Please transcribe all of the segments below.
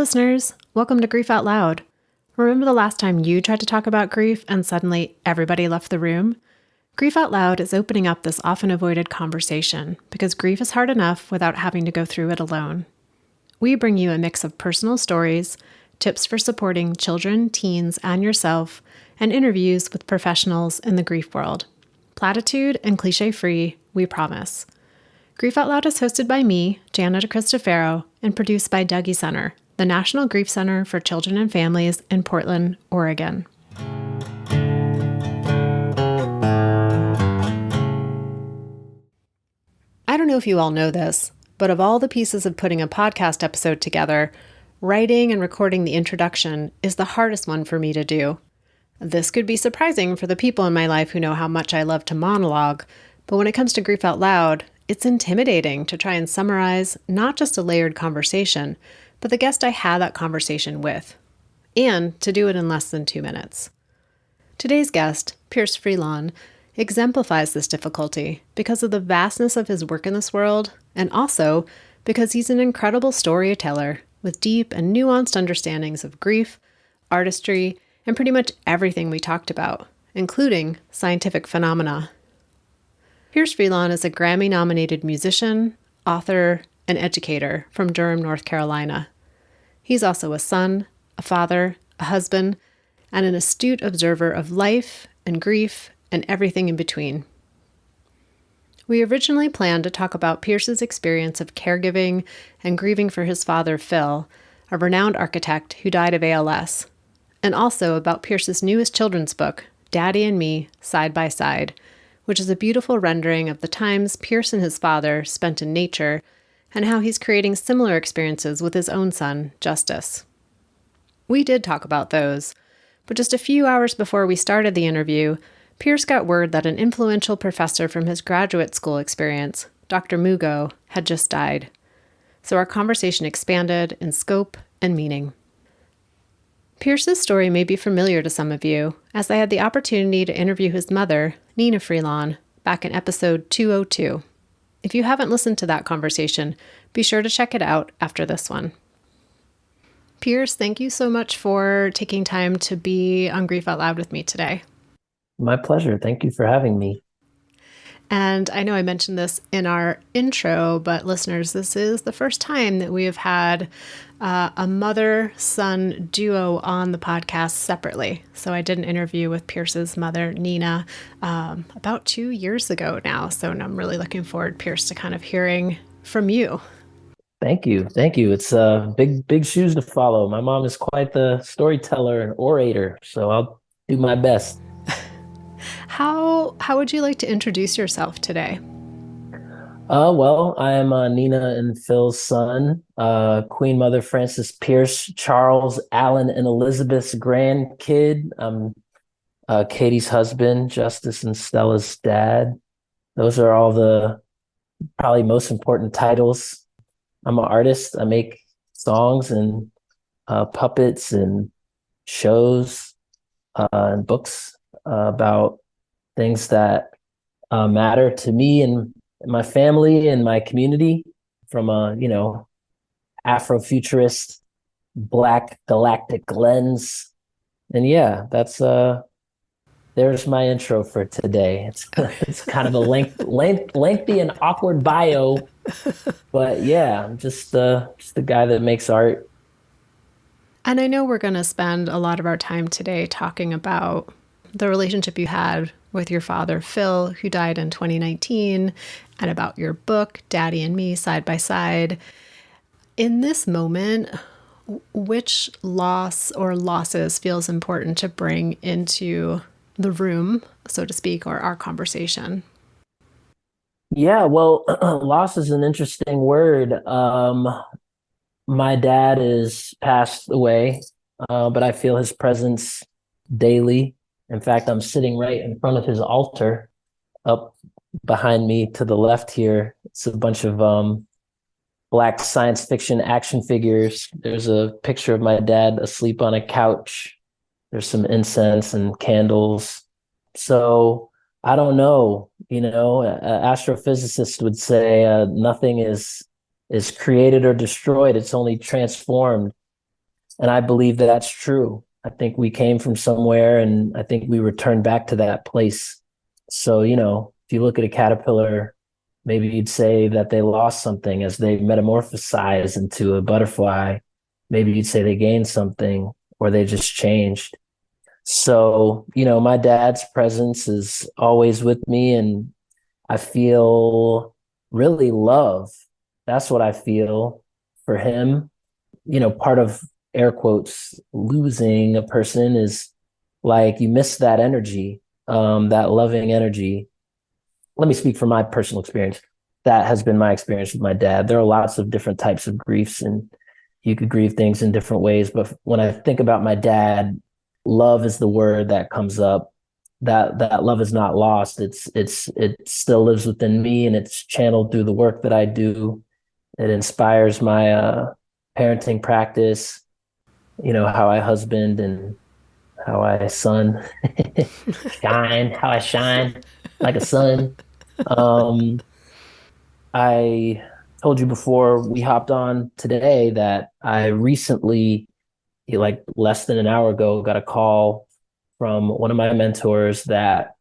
listeners. Welcome to Grief Out Loud. Remember the last time you tried to talk about grief and suddenly everybody left the room? Grief Out Loud is opening up this often avoided conversation because grief is hard enough without having to go through it alone. We bring you a mix of personal stories, tips for supporting children, teens, and yourself, and interviews with professionals in the grief world. Platitude and cliche-free, we promise. Grief Out Loud is hosted by me, Jana DeCristofaro, and produced by Dougie Center, the National Grief Center for Children and Families in Portland, Oregon. I don't know if you all know this, but of all the pieces of putting a podcast episode together, writing and recording the introduction is the hardest one for me to do. This could be surprising for the people in my life who know how much I love to monologue, but when it comes to Grief Out Loud, it's intimidating to try and summarize not just a layered conversation, but the guest I had that conversation with, and to do it in less than 2 minutes. Today's guest, Pierce Freelon, exemplifies this difficulty because of the vastness of his work in this world, and also because he's an incredible storyteller with deep and nuanced understandings of grief, artistry, and pretty much everything we talked about, including scientific phenomena. Pierce Freelon is a Grammy-nominated musician, author, and educator from Durham, North Carolina. He's also a son, a father, a husband, and an astute observer of life and grief and everything in between. We originally planned to talk about Pierce's experience of caregiving and grieving for his father, Phil, a renowned architect who died of ALS, and also about Pierce's newest children's book, Daddy and Me, Side by Side, which is a beautiful rendering of the times Pierce and his father spent in nature and how he's creating similar experiences with his own son, Justice. We did talk about those, but just a few hours before we started the interview, Pierce got word that an influential professor from his graduate school experience, Dr. Mugo, had just died. So our conversation expanded in scope and meaning. Pierce's story may be familiar to some of you, as I had the opportunity to interview his mother, Nina Freelon, back in episode 202. If you haven't listened to that conversation, be sure to check it out after this one. Pierce, thank you so much for taking time to be on Grief Out Loud with me today. My pleasure. Thank you for having me. And I know I mentioned this in our intro, but listeners, this is the first time that we have had a mother-son duo on the podcast separately. So I did an interview with Pierce's mother, Nina, about 2 years ago now. So I'm really looking forward, Pierce, to kind of hearing from you. Thank you. Thank you. It's big shoes to follow. My mom is quite the storyteller and orator, so I'll do my best. How would you like to introduce yourself today? Well, I am Nina and Phil's son, Queen Mother Frances Pierce, Charles, Alan, and Elizabeth's grandkid. I'm Katie's husband, Justice and Stella's dad. Those are all the probably most important titles. I'm an artist. I make songs and puppets and shows and books about things that matter to me and my family and my community, from a Afrofuturist Black galactic lens. And yeah, that's there's my intro for today. It's kind of a lengthy and awkward bio, but yeah, I'm just the guy that makes art. And I know we're going to spend a lot of our time today talking about the relationship you had with your father, Phil, who died in 2019, and about your book, Daddy and Me, Side by Side. In this moment, which loss or losses feels important to bring into the room, so to speak, or our conversation? Yeah, well, loss is an interesting word. My dad is passed away, but I feel his presence daily. In fact, I'm sitting right in front of his altar up behind me to the left here. It's a bunch of Black science fiction action figures. There's a picture of my dad asleep on a couch. There's some incense and candles. So I don't know, an astrophysicist would say nothing is created or destroyed. It's only transformed. And I believe that that's true. I think we came from somewhere and I think we returned back to that place. So, if you look at a caterpillar, maybe you'd say that they lost something as they metamorphosized into a butterfly. Maybe you'd say they gained something or they just changed. So, my dad's presence is always with me and I feel really love. That's what I feel for him. Part of air quotes losing a person is like you miss that energy, that loving energy. Let me speak from my personal experience. That has been my experience with my dad. There are lots of different types of griefs, and you could grieve things in different ways. But when I think about my dad, love is the word that comes up. That love is not lost. It still lives within me, and it's channeled through the work that I do. It inspires my parenting practice. How I husband and how I son shine, how I shine like a sun. Um, I told you before we hopped on today that I recently, like less than an hour ago, got a call from one of my mentors that,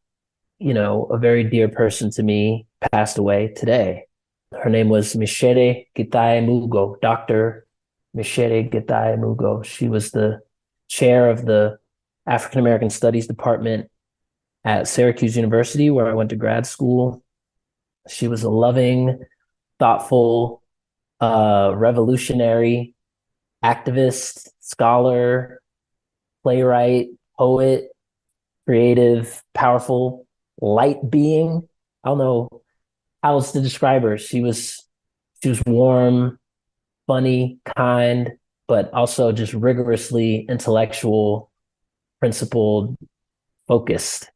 a very dear person to me passed away today. Her name was Michere Gitae Mugo, Dr. Michere Gitae Mugo. She was the chair of the African American Studies Department at Syracuse University, where I went to grad school. She was a loving, thoughtful, revolutionary activist, scholar, playwright, poet, creative, powerful, light being. I don't know how else to describe her. She was warm, funny, kind, but also just rigorously intellectual, principled, focused.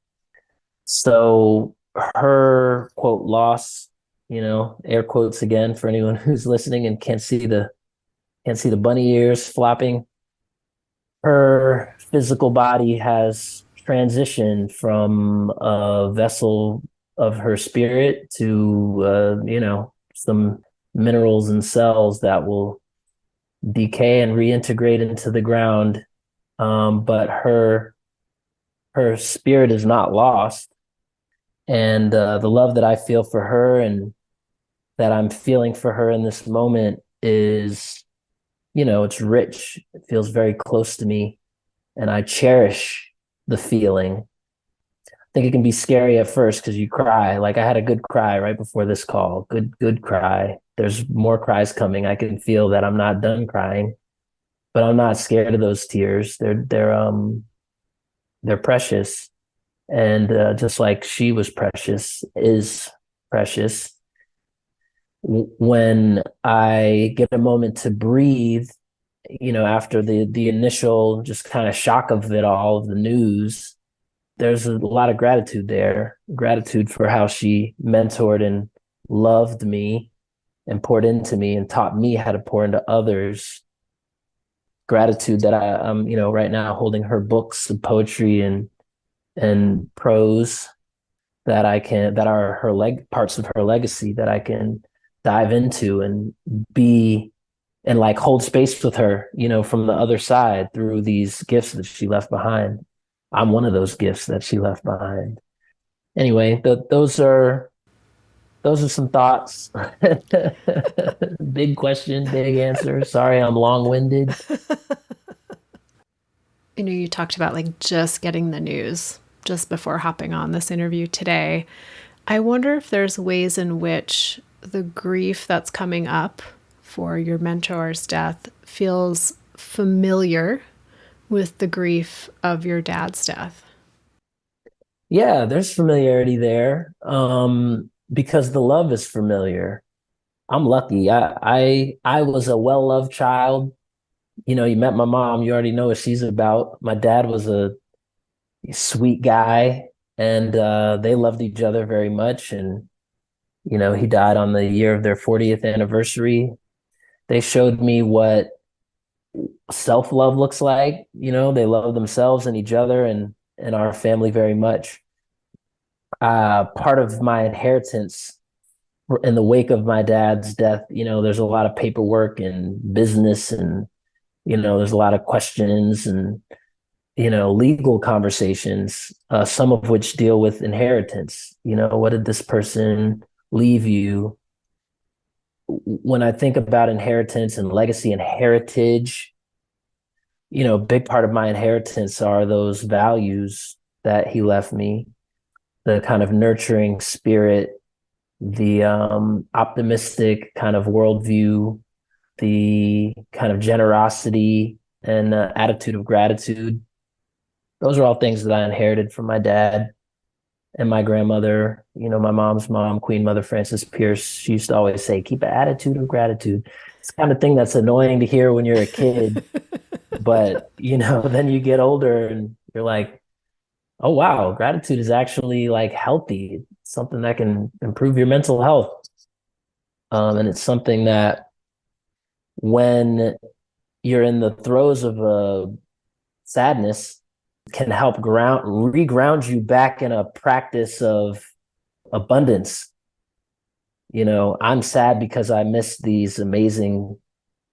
So her quote loss, air quotes again for anyone who's listening and can't see the bunny ears flopping. Her physical body has transitioned from a vessel of her spirit to some minerals and cells that will decay and reintegrate into the ground. But her spirit is not lost, and the love that I feel for her and that I'm feeling for her in this moment is, it's rich. It feels very close to me, and I cherish the feeling. I think it can be scary at first because you cry. Like I had a good cry right before this call. Good cry. There's more cries coming. I can feel that I'm not done crying, but I'm not scared of those tears. They're precious, and just like she was precious, is precious. When I get a moment to breathe, after the initial just kind of shock of it all, of the news, there's a lot of gratitude there. Gratitude for how she mentored and loved me and poured into me and taught me how to pour into others. Gratitude that I'm, right now holding her books of poetry and prose that are parts of her legacy that I can dive into and be and like hold space with her, from the other side through these gifts that she left behind. I'm one of those gifts that she left behind. Anyway, those are some thoughts. Big question, big answer. Sorry, I'm long-winded. You talked about like just getting the news just before hopping on this interview today. I wonder if there's ways in which the grief that's coming up for your mentor's death feels familiar with the grief of your dad's death. Yeah, there's familiarity there. Because the love is familiar. I'm lucky. I was a well-loved child. You met my mom, you already know what she's about. My dad was a sweet guy, and they loved each other very much. And he died on the year of their 40th anniversary. They showed me what self-love looks like. They love themselves and each other and our family very much. Part of my inheritance in the wake of my dad's death, there's a lot of paperwork and business and There's a lot of questions and, legal conversations, some of which deal with inheritance. What did this person leave you? When I think about inheritance and legacy and heritage, a big part of my inheritance are those values that he left me, the kind of nurturing spirit, the optimistic kind of worldview, the kind of generosity and attitude of gratitude. Those are all things that I inherited from my dad and my grandmother, my mom's mom, Queen Mother Frances Pierce. She used to always say, keep an attitude of gratitude. It's the kind of thing that's annoying to hear when you're a kid, but then you get older and you're like, oh wow, gratitude is actually like healthy. It's something that can improve your mental health. And it's something that when you're in the throes of sadness can help reground you back in a practice of abundance. I'm sad because I miss these amazing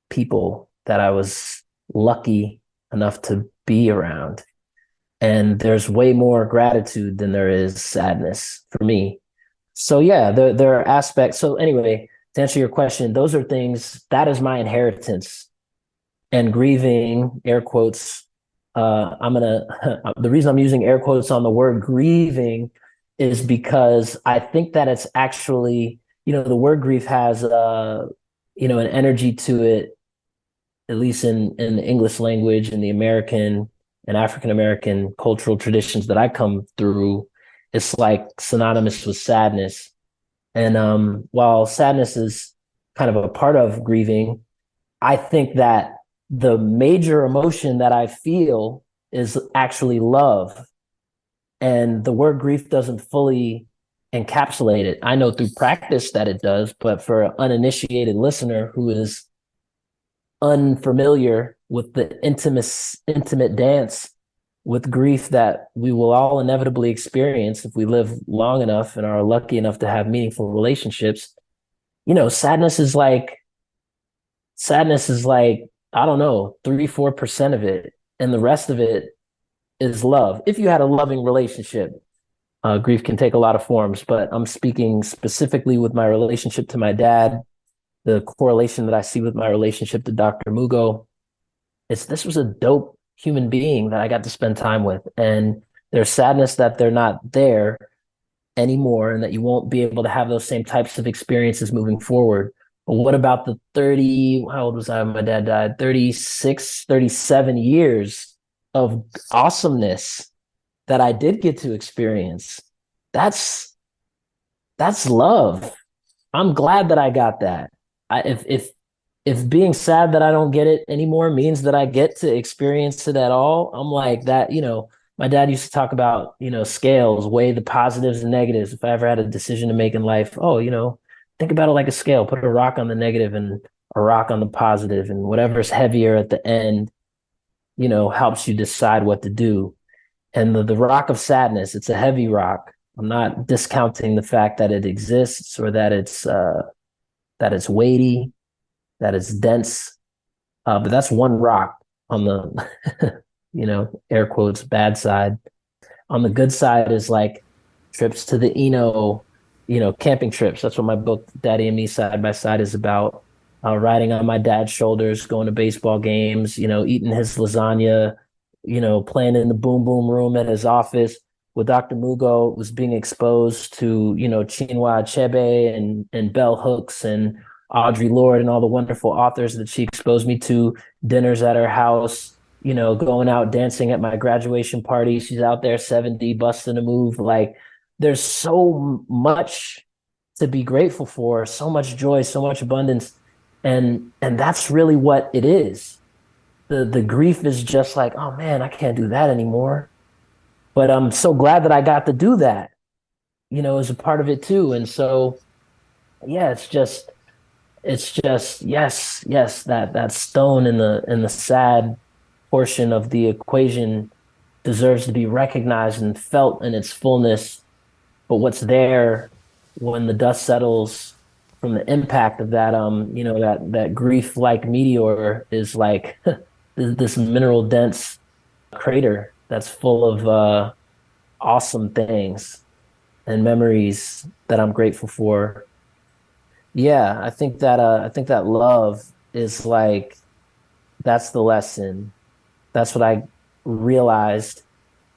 people that I was lucky enough to be around. And there's way more gratitude than there is sadness for me. So yeah, there are aspects. So anyway, to answer your question, those are things that is my inheritance. And grieving, air quotes, the reason I'm using air quotes on the word grieving is because I think that it's actually, the word grief has, an energy to it, at least in the English language and the American and African American cultural traditions that I come through. It's like synonymous with sadness. And while sadness is kind of a part of grieving, I think that the major emotion that I feel is actually love. And the word grief doesn't fully encapsulate it. I know through practice that it does, but for an uninitiated listener who is unfamiliar with the intimate dance with grief that we will all inevitably experience if we live long enough and are lucky enough to have meaningful relationships, sadness is like I don't know, 3-4% of it. And the rest of it is love. If you had a loving relationship, grief can take a lot of forms, but I'm speaking specifically with my relationship to my dad, the correlation that I see with my relationship to Dr. Mugo. This was a dope human being that I got to spend time with. And there's sadness that they're not there anymore and that you won't be able to have those same types of experiences moving forward. But what about the 30, how old was I when my dad died? 36, 37 years of awesomeness that I did get to experience. That's love. I'm glad that I got that. If being sad that I don't get it anymore means that I get to experience it at all, I'm like that, my dad used to talk about, scales, weigh the positives and negatives. If I ever had a decision to make in life, think about it like a scale, put a rock on the negative and a rock on the positive, and whatever's heavier at the end, helps you decide what to do. And the rock of sadness, it's a heavy rock. I'm not discounting the fact that it exists or that it's weighty, that it's dense. But that's one rock on the, air quotes, bad side. On the good side is like trips to the camping trips. That's what my book, Daddy and Me Side by Side, is about. Riding on my dad's shoulders, going to baseball games, eating his lasagna, playing in the boom boom room at his office with Dr. Mugo, was being exposed to, Chinua Achebe and Bell Hooks and Audre Lorde and all the wonderful authors that she exposed me to, dinners at her house, going out dancing at my graduation party. She's out there 70, busting a move. Like, there's so much to be grateful for, so much joy, so much abundance. And that's really what it is. The grief is just like, oh man, I can't do that anymore. But I'm so glad that I got to do that, as a part of it too. And so, yeah, it's just yes, that stone in the sad portion of the equation deserves to be recognized and felt in its fullness. But what's there when the dust settles from the impact of that, that grief like meteor is like this mineral dense crater that's full of awesome things and memories that I'm grateful for. Yeah, I think that love is like that's the lesson. That's what I realized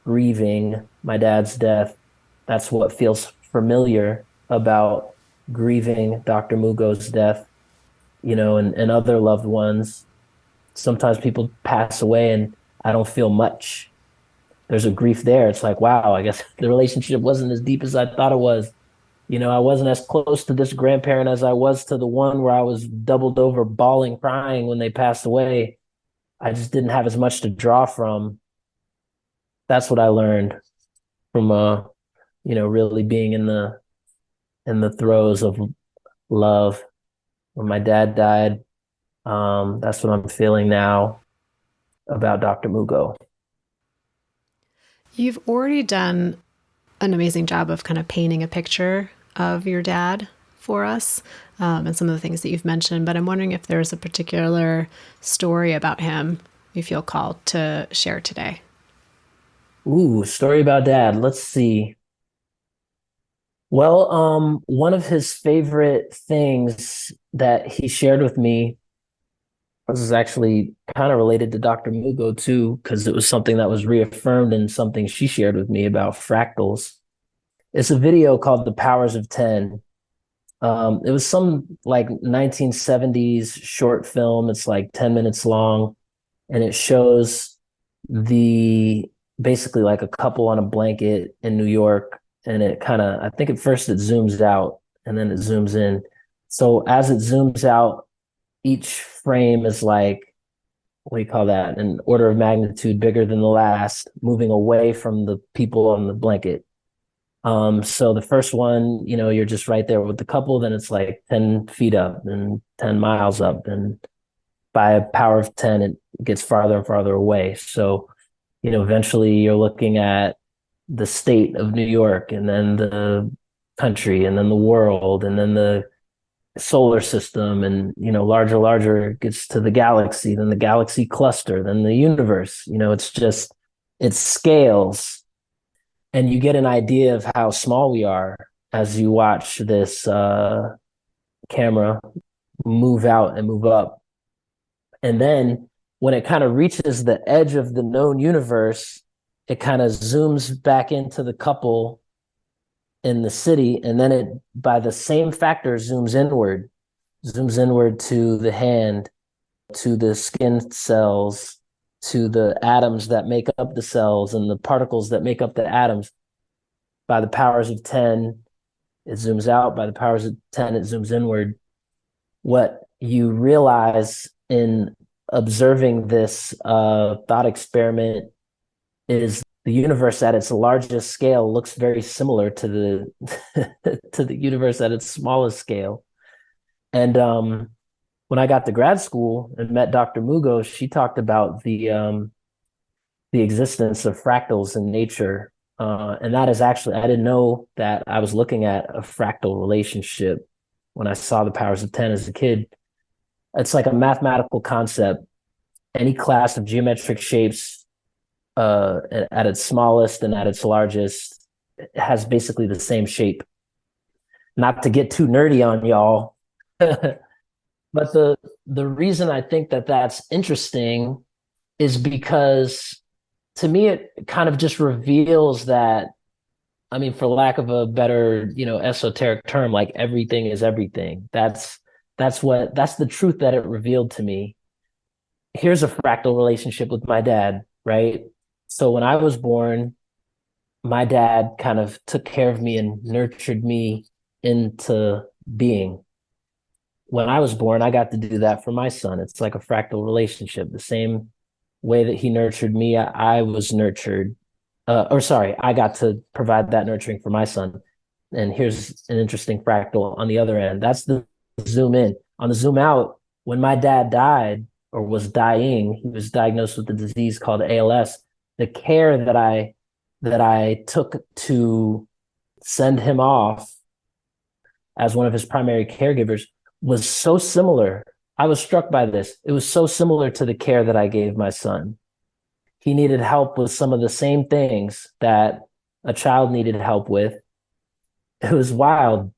grieving my dad's death. That's what feels familiar about grieving Dr. Mugo's death, and other loved ones. Sometimes people pass away and I don't feel much. There's a grief there. It's like, wow, I guess the relationship wasn't as deep as I thought it was. I wasn't as close to this grandparent as I was to the one where I was doubled over, bawling, crying when they passed away. I just didn't have as much to draw from. That's what I learned from really being in the throes of love when my dad died. That's what I'm feeling now about Dr. Mugo. You've already done an amazing job of kind of painting a picture of your dad for us, and some of the things that you've mentioned, but I'm wondering if there's a particular story about him you feel called to share today. Ooh, story about dad. Let's see. Well, one of his favorite things that he shared with me, this is actually kind of related to Dr. Mugo too, because it was something that was reaffirmed in something she shared with me about fractals. It's a video called The Powers of 10. It was some like 1970s short film. It's like 10 minutes long, and it shows the basically like a couple on a blanket in New York. And it kind of, I think at first it zooms out and then it zooms in. So as it zooms out, each frame is like, what do you call that? An order of magnitude bigger than the last, moving away from the people on the blanket. So the first one, you're just right there with the couple, then it's like 10 feet up and 10 miles up. And by a power of 10, it gets farther and farther away. So, eventually you're looking at the state of New York and then the country and then the world and then the solar system and, larger it gets to the galaxy, then the galaxy cluster, then the universe. It scales and you get an idea of how small we are as you watch this camera move out and move up. And then when it kind of reaches the edge of the known universe, it kind of zooms back into the couple in the city. And then it, by the same factor, zooms inward to the hand, to the skin cells, to the atoms that make up the cells and the particles that make up the atoms. By the powers of 10, it zooms out. By the powers of 10, it zooms inward. What you realize in observing this thought experiment is the universe at its largest scale looks very similar to the to the universe at its smallest scale. And when I got to grad school and met Dr. Mugo, she talked about the existence of fractals in nature. And that is actually, I didn't know that I was looking at a fractal relationship when I saw The Powers of 10 as a kid. It's like a mathematical concept. Any class of geometric shapes at its smallest and at its largest has basically the same shape. Not to get too nerdy on y'all, but the reason I think that that's interesting is because to me it kind of just reveals that, I mean, for lack of a better, esoteric term, like everything is everything. That's the truth that it revealed to me. Here's a fractal relationship with my dad, right? So when I was born, my dad kind of took care of me and nurtured me into being. When I was born, I got to do that for my son. It's like a fractal relationship. The same way that he nurtured me, I was nurtured. I got to provide that nurturing for my son. And here's an interesting fractal on the other end. That's the zoom in. On the zoom out, when my dad died or was dying, he was diagnosed with a disease called ALS. The care that I took to send him off as one of his primary caregivers was so similar I was struck by this. It was so similar to the care that I gave my son. He needed help with some of the same things that a child needed help with. It was wild.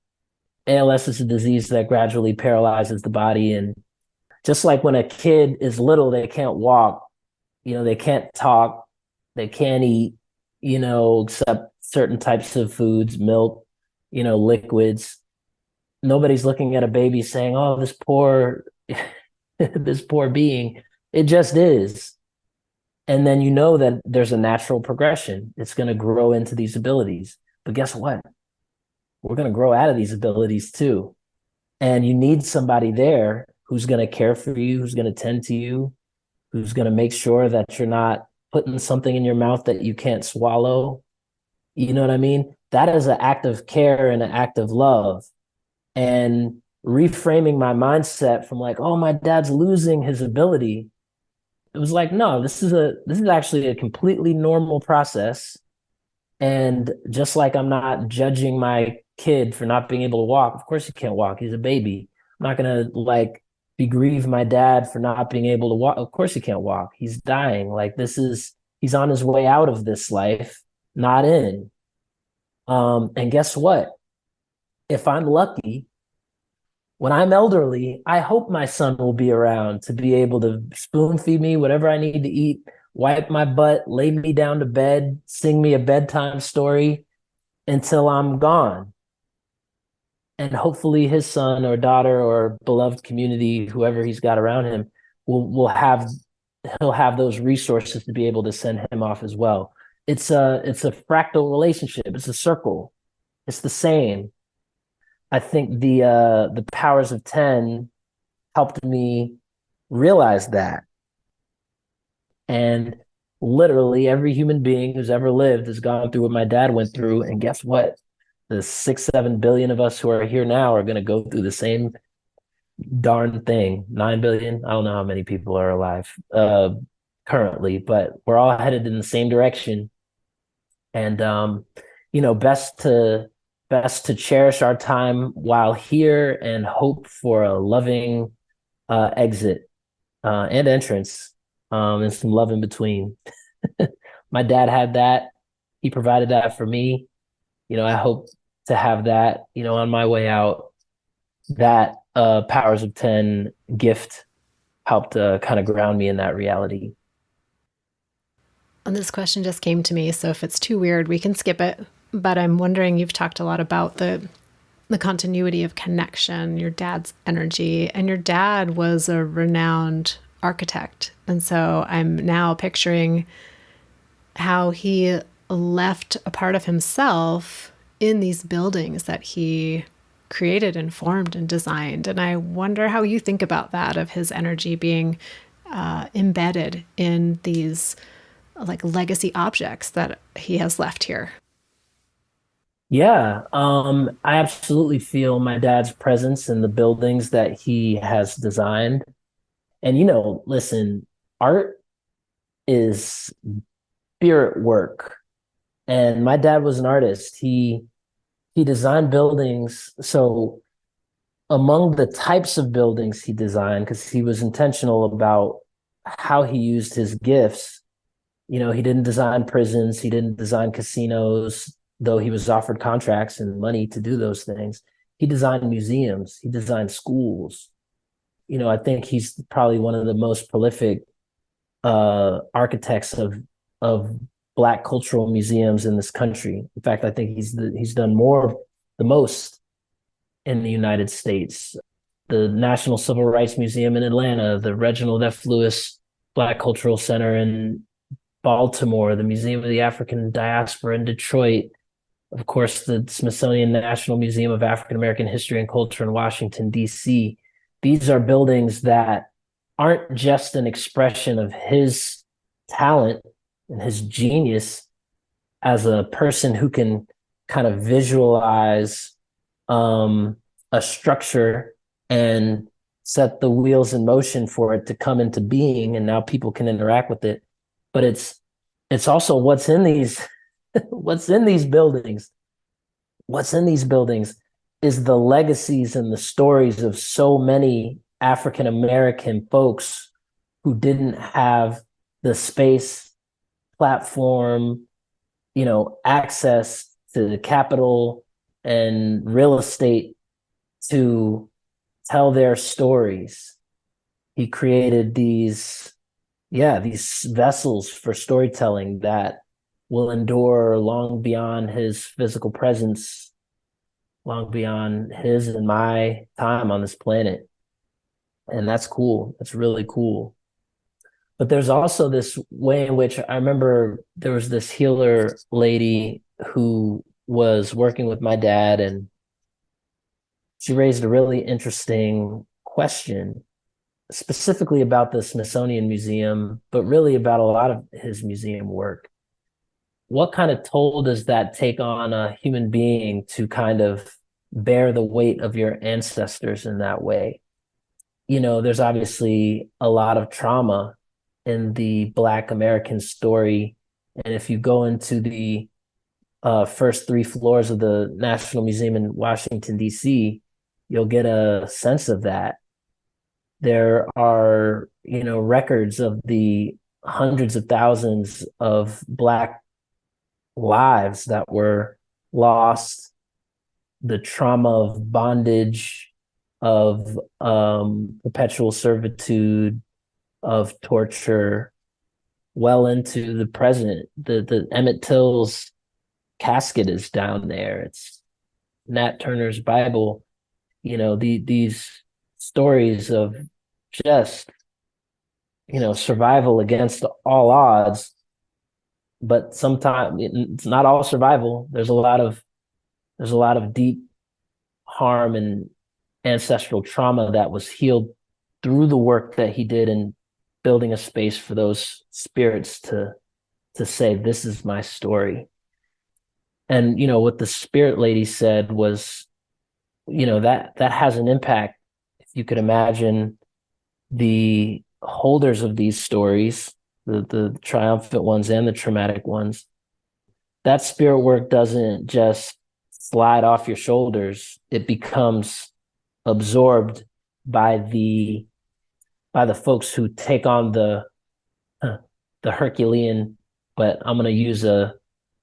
ALS is a disease that gradually paralyzes the body. And just like when a kid is little, they can't walk, they can't talk, they can't eat, except certain types of foods, milk, liquids. Nobody's looking at a baby saying, "Oh, this poor, this poor being." It just is. And then you know that there's a natural progression. It's going to grow into these abilities. But guess what? We're going to grow out of these abilities too. And you need somebody there who's going to care for you, who's going to tend to you, who's going to make sure that you're not putting something in your mouth that you can't swallow. You know what I mean? That is an act of care and an act of love. And reframing my mindset from like, oh, my dad's losing his ability. It was like, no, this is actually a completely normal process. And just like I'm not judging my kid for not being able to walk, of course he can't walk. He's a baby. I'm not gonna like bereave my dad for not being able to walk. Of course he can't walk. He's dying. Like he's on his way out of this life, not in. And guess what? If I'm lucky, when I'm elderly, I hope my son will be around to be able to spoon feed me whatever I need to eat, wipe my butt, lay me down to bed, sing me a bedtime story until I'm gone. And hopefully his son or daughter or beloved community, whoever he's got around him, he'll have those resources to be able to send him off as well. It's a fractal relationship. It's a circle. It's the same. I think the powers of 10 helped me realize that. And literally every human being who's ever lived has gone through what my dad went through. And guess what? The 6-7 billion of us who are here now are going to go through the same darn thing. 9 billion. I don't know how many people are alive currently, but we're all headed in the same direction. And best to cherish our time while here and hope for a loving exit and entrance, and some love in between. My dad had that. He provided that for me. I hope to have that, on my way out. That Powers of 10 gift helped kind of ground me in that reality. And this question just came to me, so if it's too weird, we can skip it. But I'm wondering, you've talked a lot about the continuity of connection, your dad's energy, and your dad was a renowned architect. And so I'm now picturing how he left a part of himself in these buildings that he created and formed and designed. And I wonder how you think about that, of his energy being embedded in these like legacy objects that he has left here. Yeah, I absolutely feel my dad's presence in the buildings that he has designed. And listen, art is spirit work. And my dad was an artist. He designed buildings. So among the types of buildings he designed, because he was intentional about how he used his gifts, he didn't design prisons, he didn't design casinos, though he was offered contracts and money to do those things. He designed museums, he designed schools. I think he's probably one of the most prolific architects of Black cultural museums in this country. In fact, I think he's done the most in the United States. The National Civil Rights Museum in Atlanta, the Reginald F. Lewis Black Cultural Center in Baltimore, the Museum of the African Diaspora in Detroit, of course, the Smithsonian National Museum of African American History and Culture in Washington, D.C. These are buildings that aren't just an expression of his talent and his genius as a person who can kind of visualize a structure and set the wheels in motion for it to come into being, and now people can interact with it. But it's also what's in these what's in these buildings. What's in these buildings is the legacies and the stories of so many African American folks who didn't have the space, platform, access to the capital and real estate to tell their stories. He created these vessels for storytelling that will endure long beyond his physical presence, long beyond his and my time on this planet. And that's cool. That's really cool. But there's also this way in which I remember there was this healer lady who was working with my dad, and she raised a really interesting question, specifically about the Smithsonian Museum, but really about a lot of his museum work. What kind of toll does that take on a human being to kind of bear the weight of your ancestors in that way? There's obviously a lot of trauma in the Black American story. And if you go into the first three floors of the National Museum in Washington, D.C., you'll get a sense of that. There are, records of the hundreds of thousands of Black lives that were lost, the trauma of bondage, of perpetual servitude, of torture, well into the present. The Emmett Till's casket is down there. It's Nat Turner's Bible. These stories of just survival against all odds. But sometimes it's not all survival. There's a lot of deep harm and ancestral trauma that was healed through the work that he did in building a space for those spirits to say, this is my story. And what the spirit lady said was, that has an impact. If you could imagine the holders of these stories, the triumphant ones and the traumatic ones, that spirit work doesn't just slide off your shoulders. It becomes absorbed by the folks who take on the Herculean, but I'm gonna use a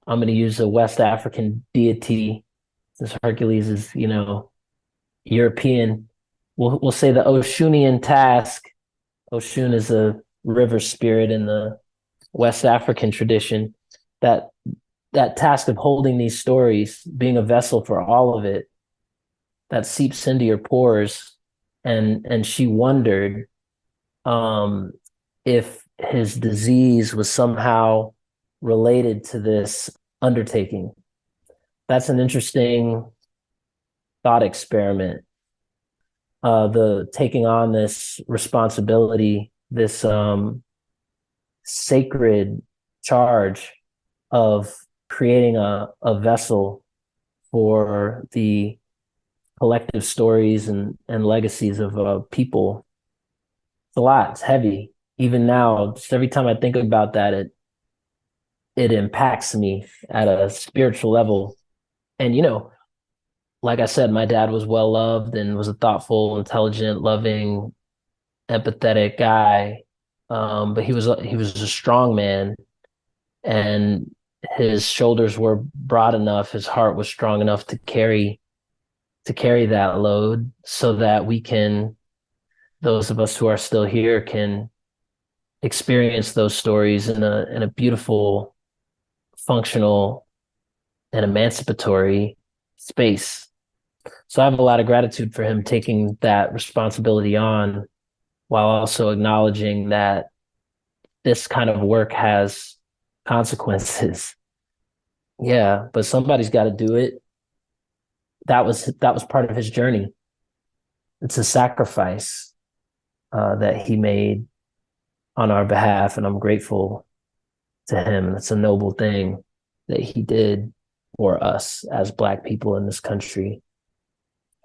West African deity, since Hercules is, European. We'll say the Oshunian task. Oshun is a river spirit in the West African tradition. That task of holding these stories, being a vessel for all of it, that seeps into your pores. And she wondered if his disease was somehow related to this undertaking. That's an interesting thought experiment. The taking on this responsibility, this sacred charge of creating a vessel for the collective stories and legacies of people. It's a lot. It's heavy. Even now, just every time I think about that, it impacts me at a spiritual level. And like I said, my dad was well loved and was a thoughtful, intelligent, loving, empathetic guy. But he was a strong man, and his shoulders were broad enough, his heart was strong enough to carry that load, so that those of us who are still here, can experience those stories in a beautiful, functional, and emancipatory space. So I have a lot of gratitude for him taking that responsibility on, while also acknowledging that this kind of work has consequences. Yeah, but somebody's got to do it. That was part of his journey. It's a sacrifice that he made on our behalf, and I'm grateful to him. It's a noble thing that he did for us as Black people in this country.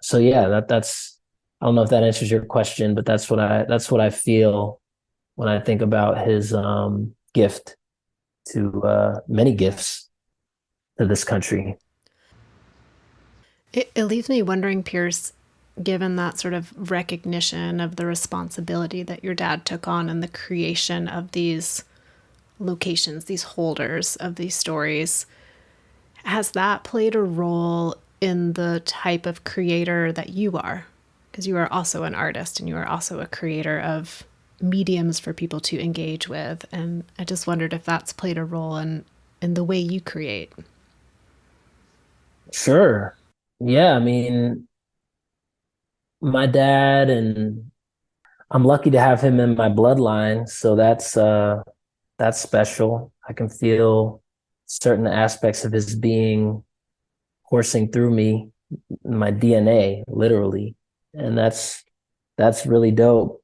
So yeah, that's I don't know if that answers your question, but that's what I feel when I think about his gift to many gifts to this country. It leaves me wondering, Pierce, given that sort of recognition of the responsibility that your dad took on in the creation of these locations, these holders of these stories, has that played a role in the type of creator that you are? Because you are also an artist and you are also a creator of mediums for people to engage with. And I just wondered if that's played a role in the way you create. Sure. Yeah, I mean, my dad and I'm lucky to have him in my bloodline, so that's special. I can feel certain aspects of his being coursing through me, my DNA, literally. And that's really dope.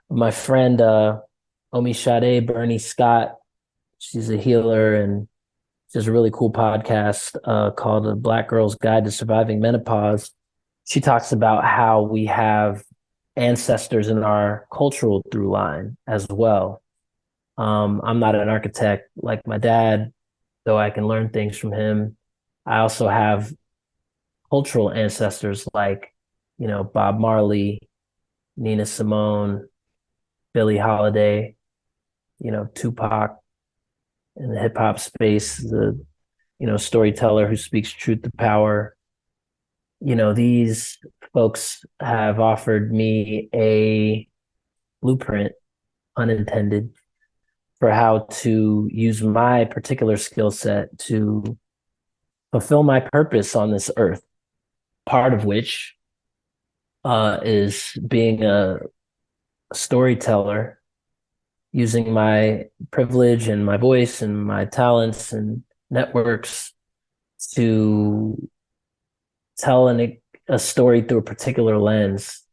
My friend Omi Sade, Bernie Scott, she's a healer and she has a really cool podcast called The Black Girl's Guide to Surviving Menopause. She talks about how we have ancestors in our cultural through line as well. I'm not an architect like my dad, though I can learn things from him. I also have cultural ancestors like, Bob Marley, Nina Simone, Billie Holiday, Tupac in the hip hop space, the, storyteller who speaks truth to power. These folks have offered me a blueprint, unintended, for how to use my particular skill set to fulfill my purpose on this earth, part of which is being a storyteller, using my privilege and my voice and my talents and networks to tell a story through a particular lens.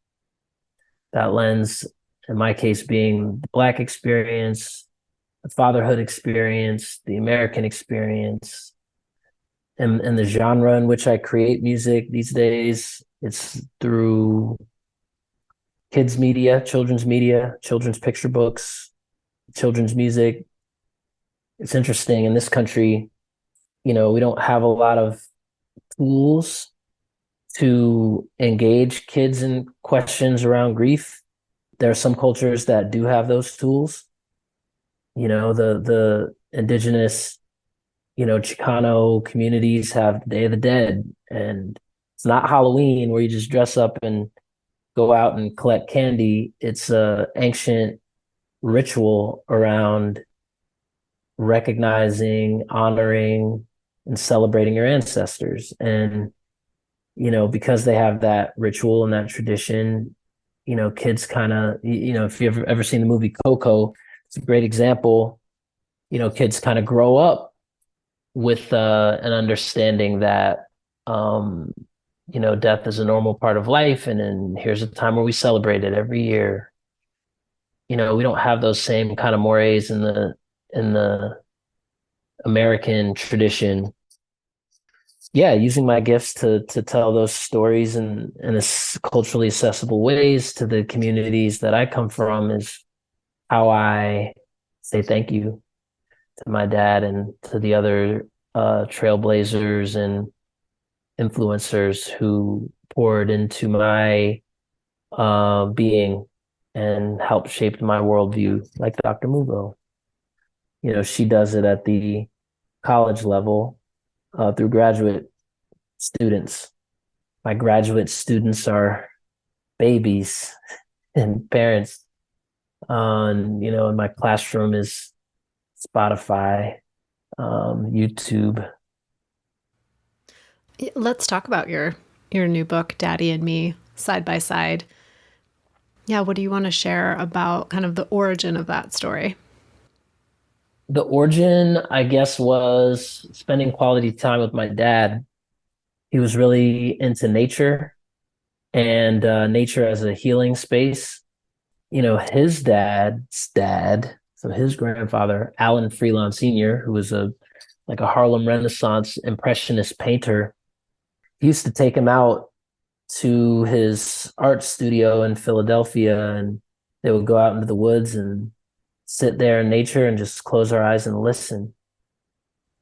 That lens, in my case, being the Black experience, the fatherhood experience, the American experience, and the genre in which I create music these days. It's through kids' media, children's picture books, children's music. It's interesting in this country, we don't have a lot of tools to engage kids in questions around grief. There are some cultures that do have those tools. The indigenous, Chicano communities have Day of the Dead, and it's not Halloween where you just dress up and go out and collect candy. It's a ancient ritual around recognizing, honoring, and celebrating your ancestors. And, because they have that ritual and that tradition, kids kind of, if you've ever seen the movie Coco, it's a great example. Kids kind of grow up with an understanding that, death is a normal part of life. And then here's a time where we celebrate it every year. We don't have those same kind of mores in the American tradition. Yeah, using my gifts to tell those stories in culturally accessible ways to the communities that I come from is how I say thank you to my dad and to the other trailblazers and influencers who poured into my being and helped shape my worldview, like Dr. Mugo. She does it at the college level through graduate students. My graduate students are babies and parents. And my classroom is Spotify, YouTube. Let's talk about your new book, Daddy and Me, Side by Side. Yeah, what do you want to share about kind of the origin of that story? The origin, I guess, was spending quality time with my dad. He was really into nature and nature as a healing space. His dad's dad, so his grandfather, Alan Freelon Sr., who was a Harlem Renaissance impressionist painter, he used to take him out to his art studio in Philadelphia, and they would go out into the woods and sit there in nature and just close our eyes and listen.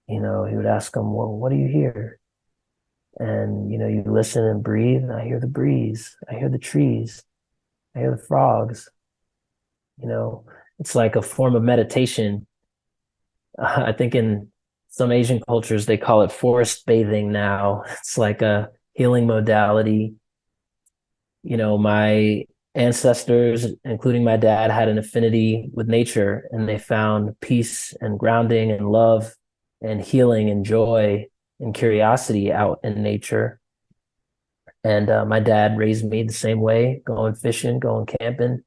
He would ask them, "Well, what do you hear?" And, you listen and breathe, and I hear the breeze, I hear the trees, I hear the frogs, you know, it's like a form of meditation. I think in some Asian cultures, they call it forest bathing now. It's like a healing modality. My ancestors, including my dad, had an affinity with nature, and they found peace and grounding and love and healing and joy and curiosity out in nature. And my dad raised me the same way, going fishing, going camping,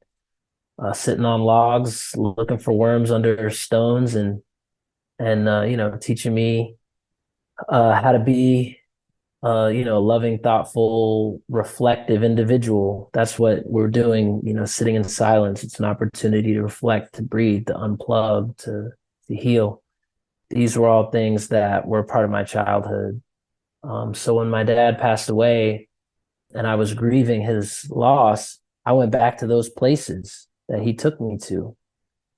sitting on logs, looking for worms under stones, and teaching me how to be a loving, thoughtful, reflective individual. That's what we're doing, sitting in silence. It's an opportunity to reflect, to breathe, to unplug, to heal. These were all things that were part of my childhood. So when my dad passed away and I was grieving his loss, I went back to those places that he took me to.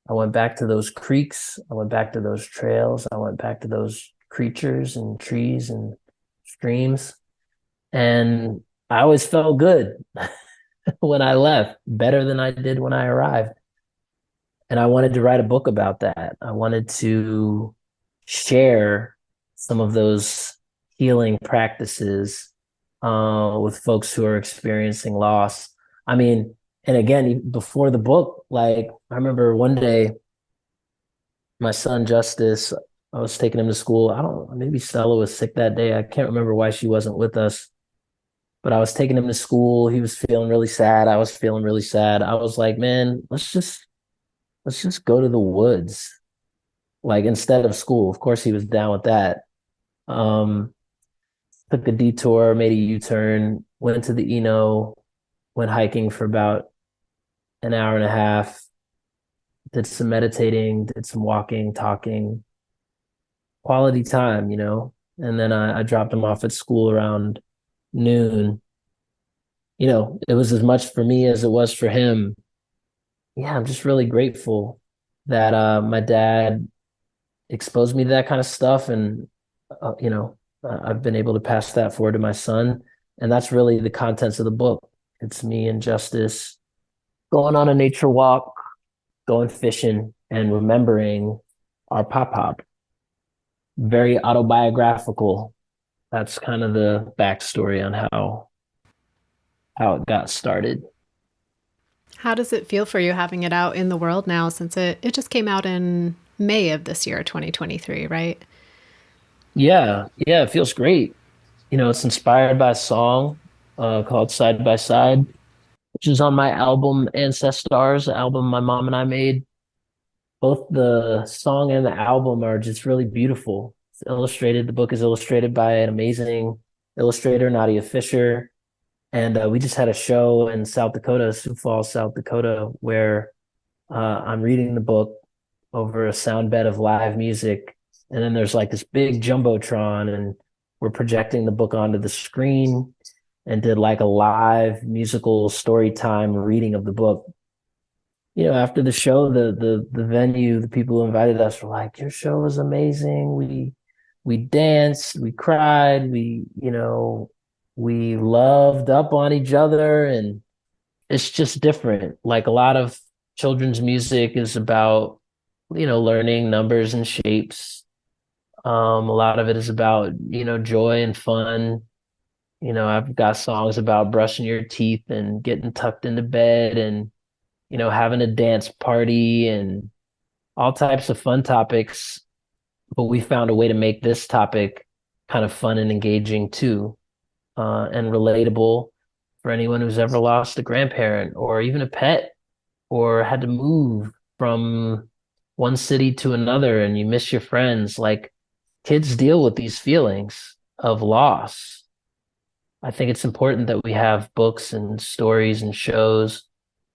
I went back to those creeks. I went back to those trails. I went back to those creatures and trees and streams. And I always felt good when I left, better than I did when I arrived. And I wanted to write a book about that. I wanted to share some of those healing practices with folks who are experiencing loss. I mean, and again, before the book, like I remember one day, my son Justice, I was taking him to school. I don't, maybe Stella was sick that day. I can't remember why she wasn't with us, but I was taking him to school. He was feeling really sad. I was feeling really sad. I was like, man, let's just go to the woods. Like instead of school. Of course he was down with that. Um, Took a detour, made a U-turn, went to the Eno, went hiking for about an hour and a half, did some meditating, did some walking, talking, quality time. And then I dropped him off at school around noon. It was as much for me as it was for him. Yeah, I'm just really grateful that my dad exposed me to that kind of stuff. And, I've been able to pass that forward to my son. And that's really the contents of the book. It's me and Justice going on a nature walk, going fishing, and remembering our pop. Very autobiographical. That's kind of the backstory on how it got started. How does it feel for you having it out in the world now since it just came out in May of this year, 2023, right? Yeah, yeah, it feels great. It's inspired by a song called Side by Side, which is on my album Ancestors, album my mom and I made. Both the song and the album are just really beautiful. It's illustrated. The book is illustrated by an amazing illustrator, Nadia Fisher. And we just had a show in South Dakota, Sioux Falls, South Dakota, where I'm reading the book over a sound bed of live music. And then there's like this big jumbotron, and we're projecting the book onto the screen and did like a live musical story time reading of the book. After the show, the venue, the people who invited us were like, "Your show was amazing. We danced, we cried, we loved up on each other, and it's just different. Like a lot of children's music is about, learning numbers and shapes. A lot of it is about, joy and fun. I've got songs about brushing your teeth and getting tucked into bed and, having a dance party and all types of fun topics. But we found a way to make this topic kind of fun and engaging too, and relatable for anyone who's ever lost a grandparent or even a pet or had to move from one city to another and you miss your friends. Like kids deal with these feelings of loss. I think it's important that we have books and stories and shows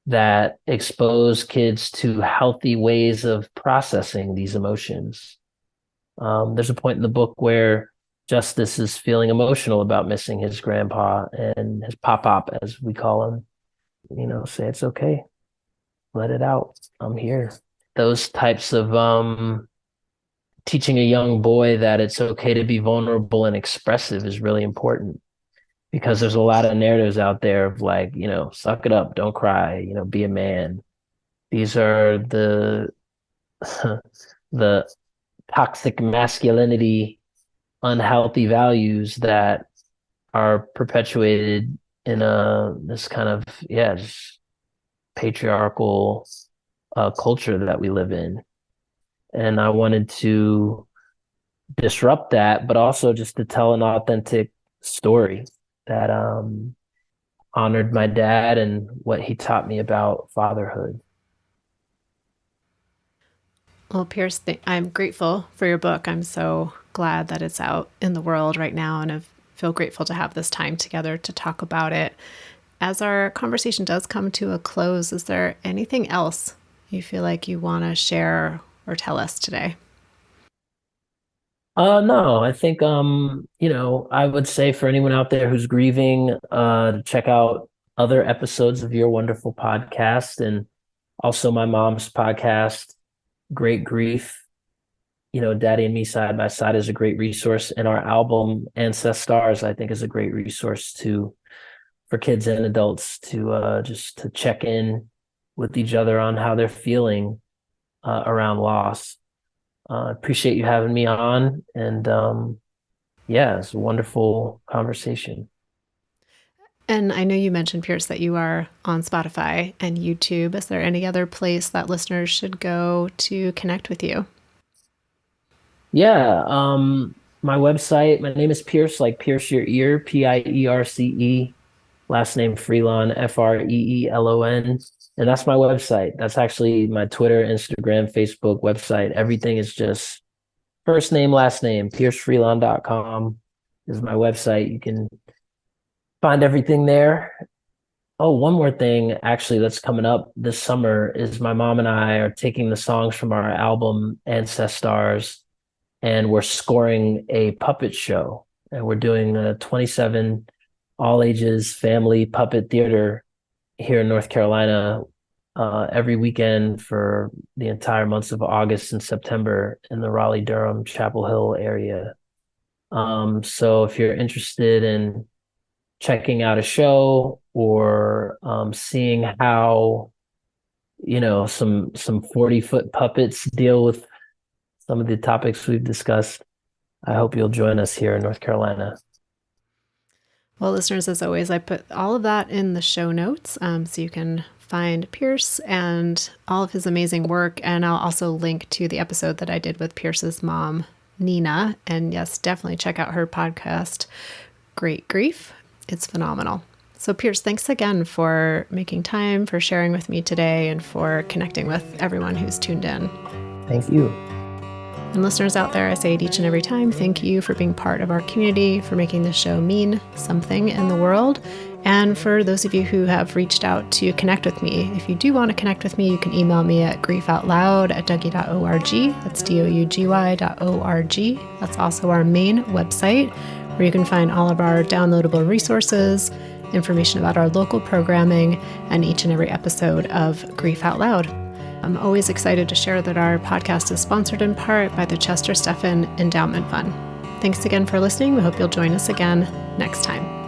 that expose kids to healthy ways of processing these emotions. There's a point in the book where Justice is feeling emotional about missing his grandpa, and his pop, as we call him, say it's okay, let it out. I'm here. Those types of teaching a young boy that it's okay to be vulnerable and expressive is really important because there's a lot of narratives out there of like, suck it up, don't cry, be a man. These are the the toxic masculinity, unhealthy values that are perpetuated in this kind of just patriarchal culture that we live in. And I wanted to disrupt that, but also just to tell an authentic story that honored my dad and what he taught me about fatherhood. Well, Pierce, I'm grateful for your book. I'm so glad that it's out in the world right now, and I feel grateful to have this time together to talk about it. As our conversation does come to a close, is there anything else you feel like you want to share or tell us today? No, I think I would say for anyone out there who's grieving, to check out other episodes of your wonderful podcast and also my mom's podcast, Great Grief. Daddy and Me Side by Side is a great resource, and our album Ancestors, I think, is a great resource too for kids and adults to just to check in with each other on how they're feeling around loss. Appreciate you having me on, and it's a wonderful conversation. And I know you mentioned, Pierce, that you are on Spotify and YouTube. Is there any other place that listeners should go to connect with you? Yeah, my website, my name is Pierce, like Pierce Your Ear, Pierce. Last name Freelon, Freelon. And that's my website. That's actually my Twitter, Instagram, Facebook website. Everything is just first name, last name. PierceFreelon.com is my website. You can find everything there. Oh, one more thing actually that's coming up this summer is my mom and I are taking the songs from our album Ancestors, and we're scoring a puppet show. And we're doing a 27 all ages family puppet theater here in North Carolina every weekend for the entire months of August and September in the Raleigh-Durham, Chapel Hill area. So if you're interested in checking out a show or seeing how some 40-foot puppets deal with some of the topics we've discussed, I hope you'll join us here in North Carolina. Well, listeners, as always, I put all of that in the show notes so you can find Pierce and all of his amazing work. And I'll also link to the episode that I did with Pierce's mom, Nina. And yes, definitely check out her podcast, Great Grief. It's phenomenal. So Pierce, thanks again for making time, for sharing with me today, and for connecting with everyone who's tuned in. Thank you. And listeners out there, I say it each and every time, thank you for being part of our community, for making this show mean something in the world. And for those of you who have reached out to connect with me, if you do want to connect with me, you can email me at griefoutloud@dougie.org. That's dougy.org. That's also our main website, where you can find all of our downloadable resources, information about our local programming, and each and every episode of Grief Out Loud. I'm always excited to share that our podcast is sponsored in part by the Chester Stephan Endowment Fund. Thanks again for listening. We hope you'll join us again next time.